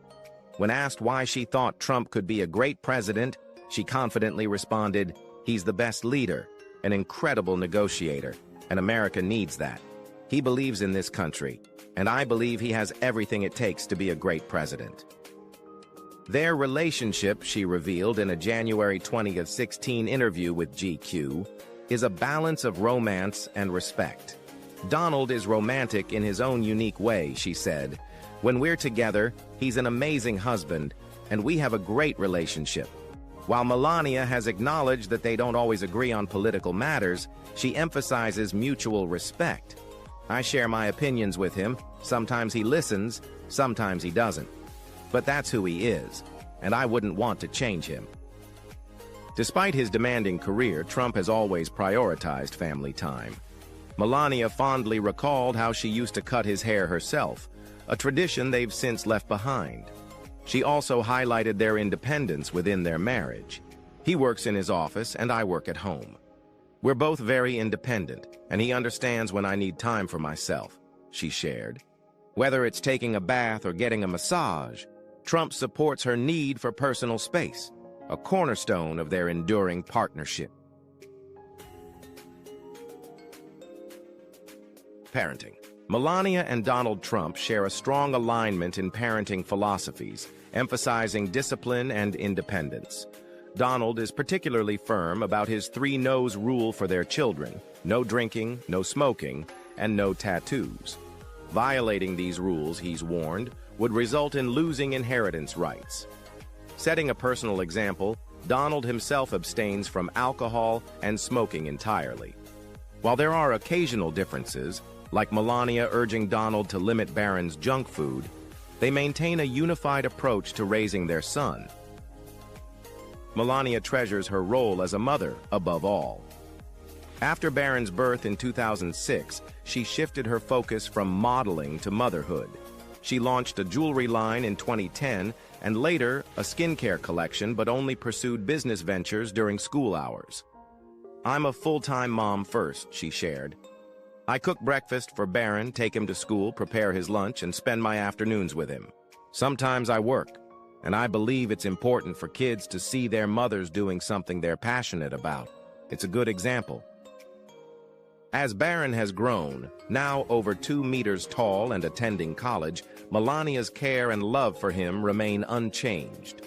When asked why she thought Trump could be a great president, she confidently responded, "He's the best leader, an incredible negotiator, and America needs that. He believes in this country, and I believe he has everything it takes to be a great president." Their relationship, she revealed in a January 2016 interview with GQ, is a balance of romance and respect. "Donald is romantic in his own unique way," she said. "When we're together, he's an amazing husband, and we have a great relationship." While Melania has acknowledged that they don't always agree on political matters, she emphasizes mutual respect. "I share my opinions with him. Sometimes he listens, sometimes he doesn't. But that's who he is, and I wouldn't want to change him." Despite his demanding career, Trump has always prioritized family time. Melania fondly recalled how she used to cut his hair herself, a tradition they've since left behind. She also highlighted their independence within their marriage. "He works in his office, and I work at home. We're both very independent, and he understands when I need time for myself," she shared. Whether it's taking a bath or getting a massage, Trump supports her need for personal space, a cornerstone of their enduring partnership. Parenting. Melania and Donald Trump share a strong alignment in parenting philosophies, emphasizing discipline and independence. Donald is particularly firm about his 3 no's rule for their children: no drinking, no smoking, and no tattoos. Violating these rules, he's warned, would result in losing inheritance rights. Setting a personal example, Donald himself abstains from alcohol and smoking entirely. While there are occasional differences, like Melania urging Donald to limit Barron's junk food, they maintain a unified approach to raising their son. Melania treasures her role as a mother above all. After Barron's birth in 2006, she shifted her focus from modeling to motherhood. She launched a jewelry line in 2010 and later a skincare collection, but only pursued business ventures during school hours. "I'm a full-time mom first," she shared. "I cook breakfast for Barron, take him to school, prepare his lunch, and spend my afternoons with him. Sometimes I work, and I believe it's important for kids to see their mothers doing something they're passionate about. It's a good example." As Barron has grown, now over 2 meters tall and attending college, Melania's care and love for him remain unchanged.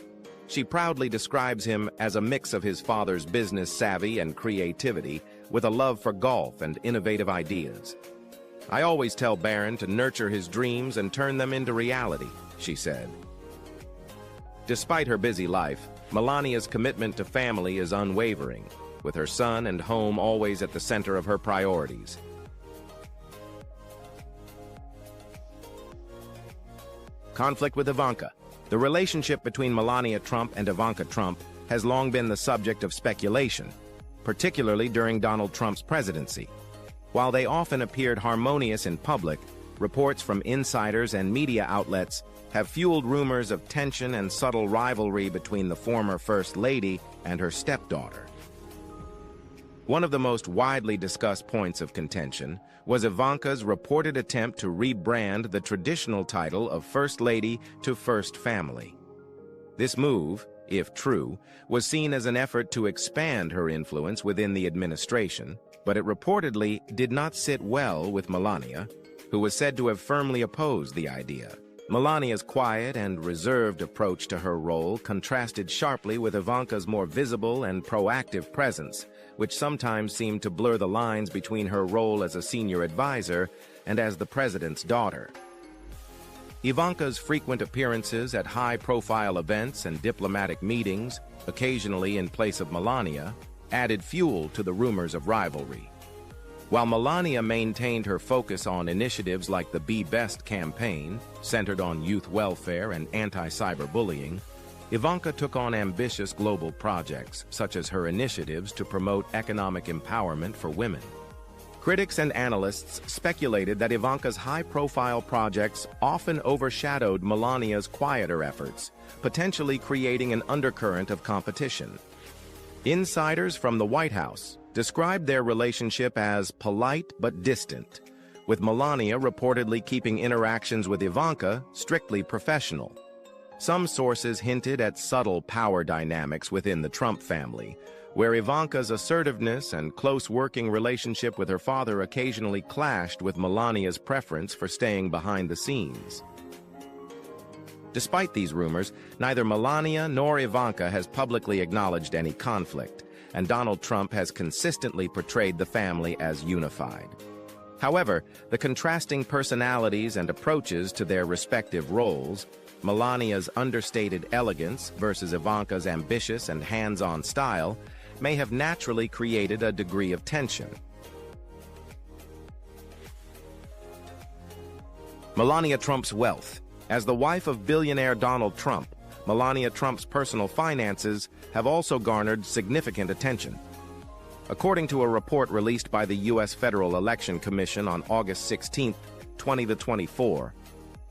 She proudly describes him as a mix of his father's business savvy and creativity, with a love for golf and innovative ideas. "I always tell Barron to nurture his dreams and turn them into reality," she said. Despite her busy life, Melania's commitment to family is unwavering, with her son and home always at the center of her priorities. Conflict with Ivanka. The relationship between Melania Trump and Ivanka Trump has long been the subject of speculation, particularly during Donald Trump's presidency. While they often appeared harmonious in public, reports from insiders and media outlets have fueled rumors of tension and subtle rivalry between the former First Lady and her stepdaughter. One of the most widely discussed points of contention was Ivanka's reported attempt to rebrand the traditional title of First Lady to First Family. This move, if true, was seen as an effort to expand her influence within the administration, but it reportedly did not sit well with Melania, who was said to have firmly opposed the idea. Melania's quiet and reserved approach to her role contrasted sharply with Ivanka's more visible and proactive presence, which sometimes seemed to blur the lines between her role as a senior advisor and as the president's daughter. Ivanka's frequent appearances at high-profile events and diplomatic meetings, occasionally in place of Melania, added fuel to the rumors of rivalry. While Melania maintained her focus on initiatives like the Be Best campaign, centered on youth welfare and anti-cyberbullying, Ivanka took on ambitious global projects, such as her initiatives to promote economic empowerment for women. Critics and analysts speculated that Ivanka's high-profile projects often overshadowed Melania's quieter efforts, potentially creating an undercurrent of competition. Insiders from the White House described their relationship as polite but distant, with Melania reportedly keeping interactions with Ivanka strictly professional. Some sources hinted at subtle power dynamics within the Trump family, where Ivanka's assertiveness and close working relationship with her father occasionally clashed with Melania's preference for staying behind the scenes. Despite these rumors, neither Melania nor Ivanka has publicly acknowledged any conflict, and Donald Trump has consistently portrayed the family as unified. However, the contrasting personalities and approaches to their respective roles, Melania's understated elegance versus Ivanka's ambitious and hands-on style, may have naturally created a degree of tension. Melania Trump's wealth. As the wife of billionaire Donald Trump, Melania Trump's personal finances have also garnered significant attention. According to a report released by the U.S. Federal Election Commission on August 16, 2024,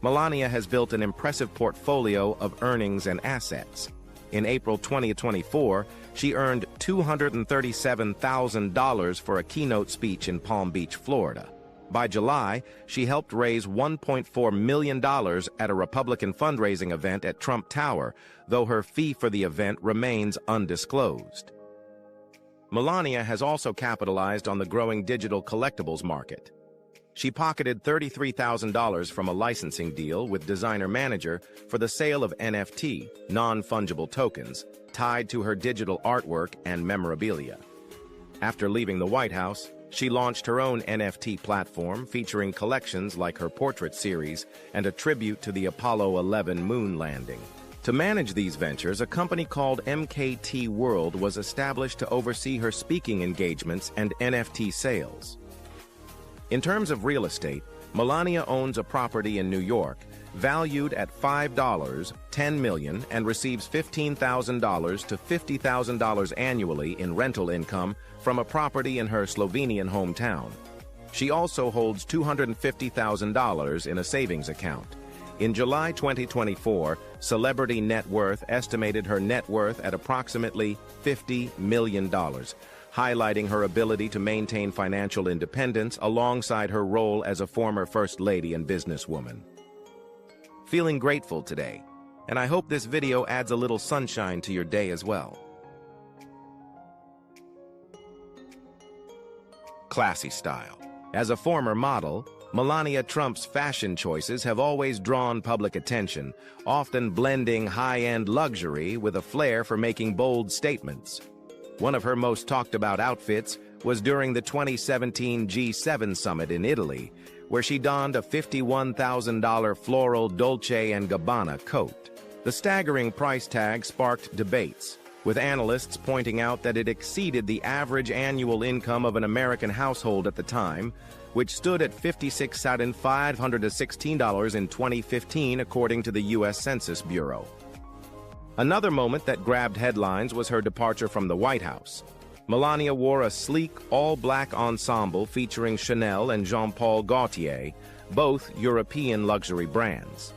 Melania has built an impressive portfolio of earnings and assets. In April 2024, she earned $237,000 for a keynote speech in Palm Beach, Florida. By July, she helped raise $1.4 million at a Republican fundraising event at Trump Tower, though her fee for the event remains undisclosed. Melania has also capitalized on the growing digital collectibles market. She pocketed $33,000 from a licensing deal with designer manager for the sale of NFT, non-fungible tokens, tied to her digital artwork and memorabilia. After leaving the White House, she launched her own NFT platform featuring collections like her portrait series and a tribute to the Apollo 11 moon landing. To manage these ventures, a company called MKT World was established to oversee her speaking engagements and NFT sales. In terms of real estate, Melania owns a property in New York, valued at $5, $10 million, and receives $15,000 to $50,000 annually in rental income from a property in her Slovenian hometown. She also holds $250,000 in a savings account. In July 2024, Celebrity Net Worth estimated her net worth at approximately $50 million, highlighting her ability to maintain financial independence alongside her role as a former First Lady and businesswoman. Feeling grateful today, and I hope this video adds a little sunshine to your day as well. Classy style. As a former model, Melania Trump's fashion choices have always drawn public attention, often blending high-end luxury with a flair for making bold statements. One of her most talked-about outfits was during the 2017 G7 summit in Italy, where she donned a $51,000 floral Dolce & Gabbana coat. The staggering price tag sparked debates, with analysts pointing out that it exceeded the average annual income of an American household at the time, which stood at $56,516 in 2015, according to the U.S. Census Bureau. Another moment that grabbed headlines was her departure from the White House. Melania wore a sleek, all-black ensemble featuring Chanel and Jean-Paul Gaultier, both European luxury brands.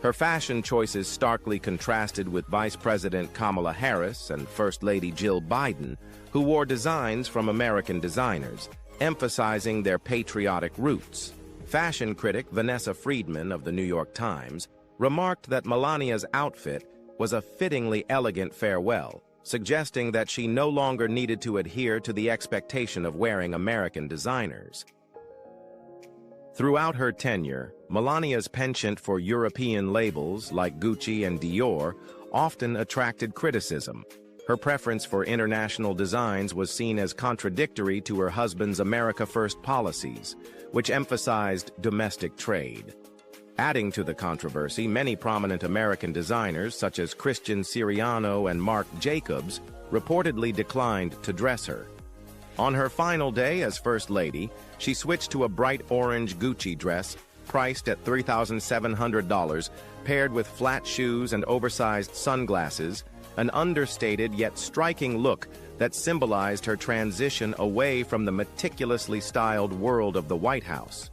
Her fashion choices starkly contrasted with Vice President Kamala Harris and First Lady Jill Biden, who wore designs from American designers, emphasizing their patriotic roots. Fashion critic Vanessa Friedman of the New York Times remarked that Melania's outfit was a fittingly elegant farewell, suggesting that she no longer needed to adhere to the expectation of wearing American designers. Throughout her tenure, Melania's penchant for European labels like Gucci and Dior often attracted criticism. Her preference for international designs was seen as contradictory to her husband's America First policies, which emphasized domestic trade. Adding to the controversy, many prominent American designers, such as Christian Siriano and Marc Jacobs, reportedly declined to dress her. On her final day as First Lady, she switched to a bright orange Gucci dress, priced at $3,700, paired with flat shoes and oversized sunglasses, an understated yet striking look that symbolized her transition away from the meticulously styled world of the White House.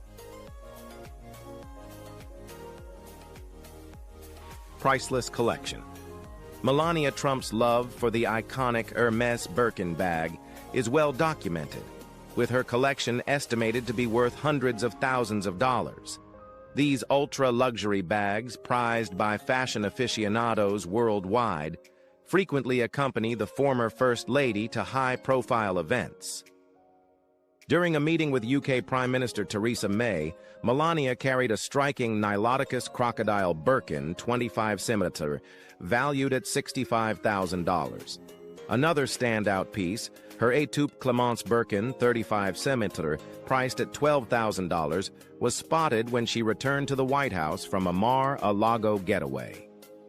Priceless collection. Melania Trump's love for the iconic Hermès Birkin bag is well documented, with her collection estimated to be worth hundreds of thousands of dollars. These ultra-luxury bags, prized by fashion aficionados worldwide, frequently accompany the former First Lady to high-profile events. During a meeting with UK Prime Minister Theresa May, Melania carried a striking Niloticus crocodile Birkin 25 cm, valued at $65,000. Another standout piece, her Étoupe Clémence Birkin 35 cm, priced at $12,000, was spotted when she returned to the White House from a Mar-a-Lago getaway.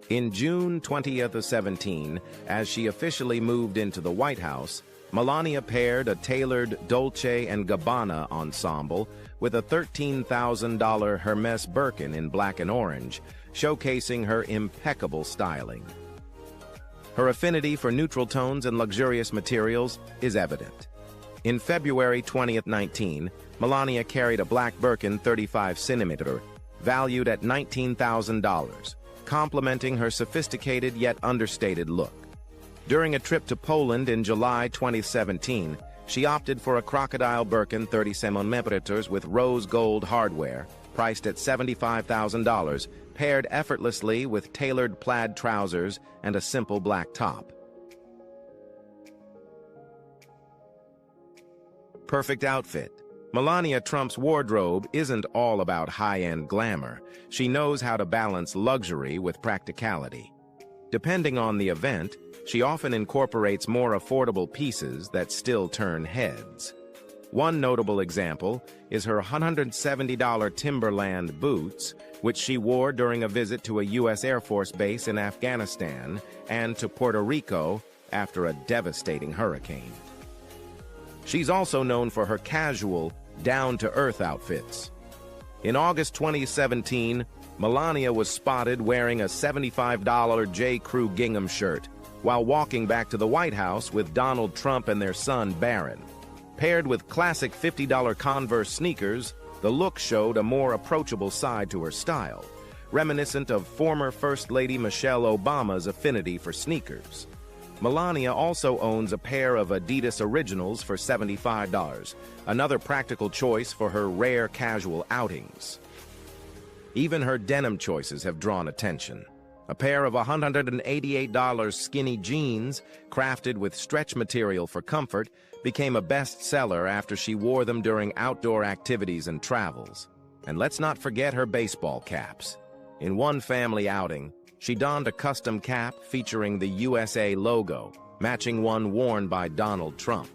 In June 2017, as she officially moved into the White House, Melania paired a tailored Dolce & Gabbana ensemble with a $13,000 Hermès Birkin in black and orange, showcasing her impeccable styling. Her affinity for neutral tones and luxurious materials is evident. In February 2019, Melania carried a black Birkin 35 cm, valued at $19,000, complementing her sophisticated yet understated look. During a trip to Poland in July 2017, she opted for a crocodile Birkin 30 cm with rose gold hardware, priced at $75,000, paired effortlessly with tailored plaid trousers and a simple black top. Perfect outfit. Melania Trump's wardrobe isn't all about high-end glamour. She knows how to balance luxury with practicality. Depending on the event, she often incorporates more affordable pieces that still turn heads. One notable example is her $170 Timberland boots, which she wore during a visit to a U.S. Air Force base in Afghanistan and to Puerto Rico after a devastating hurricane. She's also known for her casual, down-to-earth outfits. In August 2017, Melania was spotted wearing a $75 J.Crew gingham shirt while walking back to the White House with Donald Trump and their son, Barron. Paired with classic $50 Converse sneakers, the look showed a more approachable side to her style, reminiscent of former First Lady Michelle Obama's affinity for sneakers. Melania also owns a pair of Adidas Originals for $75, another practical choice for her rare casual outings. Even her denim choices have drawn attention. A pair of $188 skinny jeans, crafted with stretch material for comfort, became a bestseller after she wore them during outdoor activities and travels. And let's not forget her baseball caps. In one family outing, she donned a custom cap featuring the USA logo, matching one worn by Donald Trump.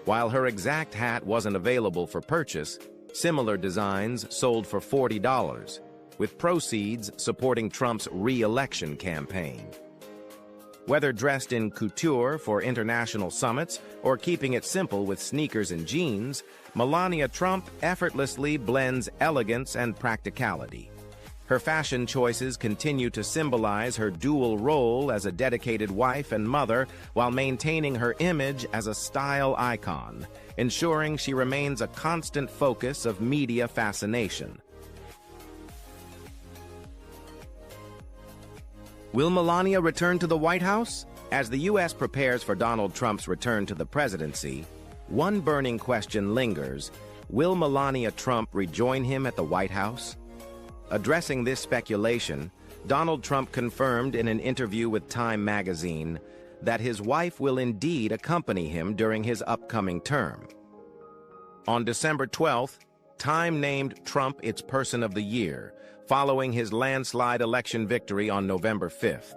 While her exact hat wasn't available for purchase, similar designs sold for $40, with proceeds supporting Trump's re-election campaign. Whether dressed in couture for international summits or keeping it simple with sneakers and jeans, Melania Trump effortlessly blends elegance and practicality. Her fashion choices continue to symbolize her dual role as a dedicated wife and mother while maintaining her image as a style icon, ensuring she remains a constant focus of media fascination. Will Melania return to the White House? As the U.S. prepares for Donald Trump's return to the presidency, one burning question lingers: will Melania Trump rejoin him at the White House? Addressing this speculation, Donald Trump confirmed in an interview with Time magazine that his wife will indeed accompany him during his upcoming term. On December 12th, Time named Trump its Person of the Year, following his landslide election victory on November 5th.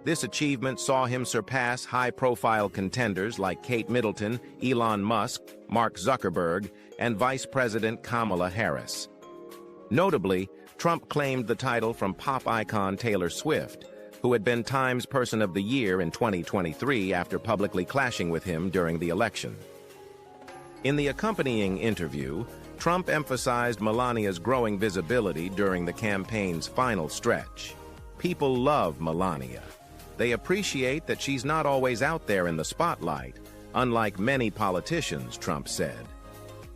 This achievement saw him surpass high-profile contenders like Kate Middleton, Elon Musk, Mark Zuckerberg, and Vice President Kamala Harris. Notably, Trump claimed the title from pop icon Taylor Swift, who had been Time's Person of the Year in 2023 after publicly clashing with him during the election. In the accompanying interview, Trump emphasized Melania's growing visibility during the campaign's final stretch. People love Melania. They appreciate that she's not always out there in the spotlight, unlike many politicians, Trump said.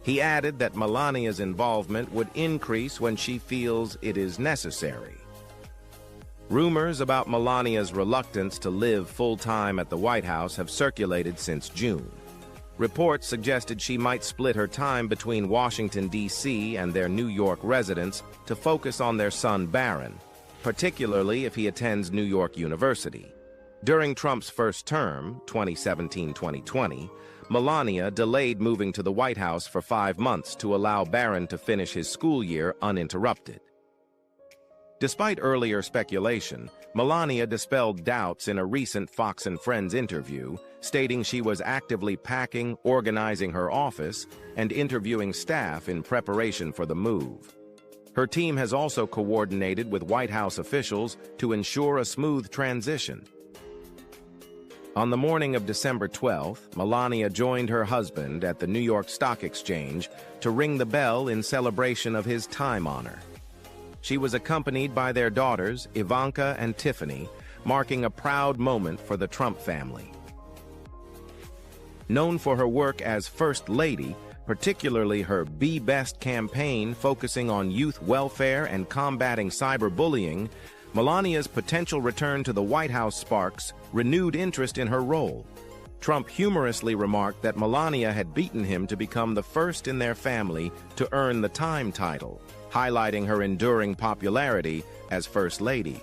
He added that Melania's involvement would increase when she feels it is necessary. Rumors about Melania's reluctance to live full-time at the White House have circulated since June. Reports suggested she might split her time between Washington, D.C. and their New York residence to focus on their son Barron, particularly if he attends New York University. During Trump's first term, 2017-2020, Melania delayed moving to the White House for 5 months to allow Barron to finish his school year uninterrupted. Despite earlier speculation, Melania dispelled doubts in a recent Fox and Friends interview, stating she was actively packing, organizing her office, and interviewing staff in preparation for the move. Her team has also coordinated with White House officials to ensure a smooth transition. On the morning of December 12th, Melania joined her husband at the New York Stock Exchange to ring the bell in celebration of his time honor. She was accompanied by their daughters, Ivanka and Tiffany, marking a proud moment for the Trump family. Known for her work as First Lady, particularly her Be Best campaign focusing on youth welfare and combating cyberbullying, Melania's potential return to the White House sparks renewed interest in her role. Trump humorously remarked that Melania had beaten him to become the first in their family to earn the Time title, highlighting her enduring popularity as First Lady.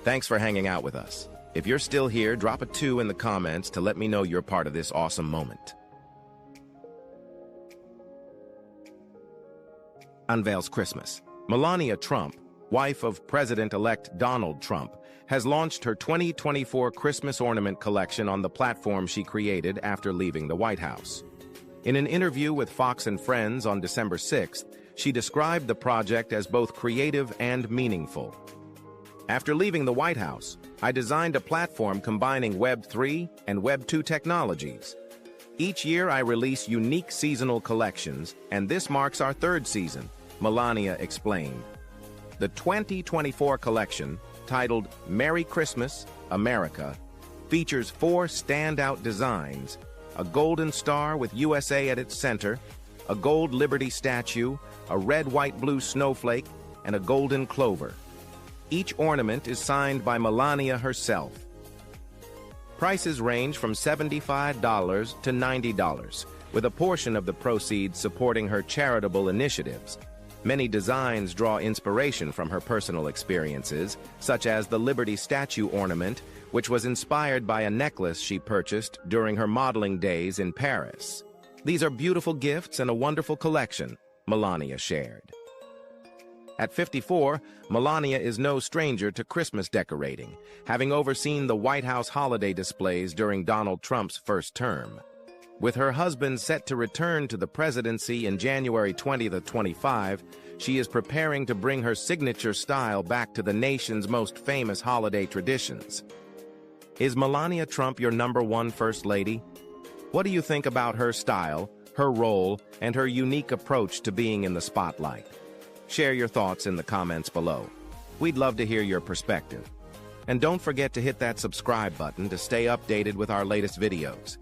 Thanks for hanging out with us. If you're still here, drop a 2 in the comments to let me know you're part of this awesome moment. unveils Christmas. Melania Trump, wife of President-elect Donald Trump, has launched her 2024 Christmas ornament collection on the platform she created after leaving the White House. In an interview with Fox and Friends on December 6th, she described the project as both creative and meaningful. After leaving the White House, I designed a platform combining Web 3 and Web 2 technologies. Each year I release unique seasonal collections, and this marks our third season, Melania explained. The 2024 collection, titled Merry Christmas, America, features 4 standout designs: a golden star with USA at its center, a gold Liberty statue, a red, white, blue snowflake, and a golden clover. Each ornament is signed by Melania herself. Prices range from $75 to $90, with a portion of the proceeds supporting her charitable initiatives. Many designs draw inspiration from her personal experiences, such as the Liberty statue ornament, which was inspired by a necklace she purchased during her modeling days in Paris. These are beautiful gifts and a wonderful collection, Melania shared. At 54, Melania is no stranger to Christmas decorating, having overseen the White House holiday displays during Donald Trump's first term. With her husband set to return to the presidency in January 2025, she is preparing to bring her signature style back to the nation's most famous holiday traditions. Is Melania Trump your #1 First Lady? What do you think about her style, her role, and her unique approach to being in the spotlight? Share your thoughts in the comments below. We'd love to hear your perspective. And don't forget to hit that subscribe button to stay updated with our latest videos.